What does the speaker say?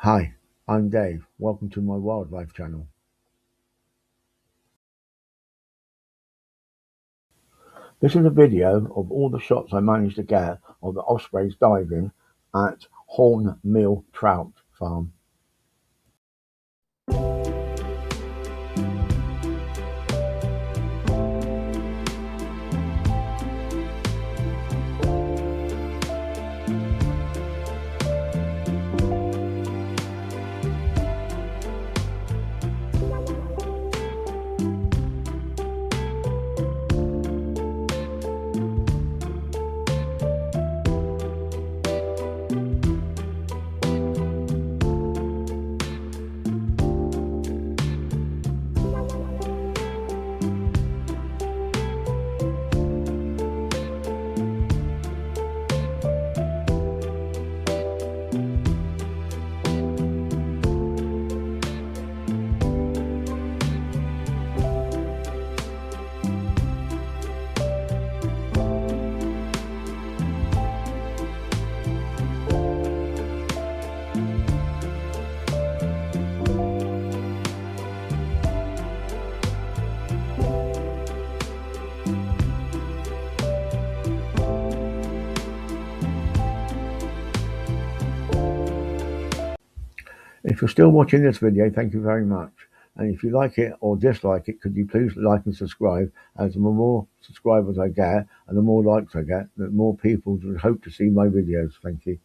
Hi, I'm Dave. Welcome to my wildlife channel. This is a video of all the shots I managed to get of the ospreys diving at Horn Mill Trout Farm. If you're still watching this video, thank you very much. And if you like it or dislike it, could you please like and subscribe? As the more subscribers I get and the more likes I get, the more people would hope to see my videos. Thank you.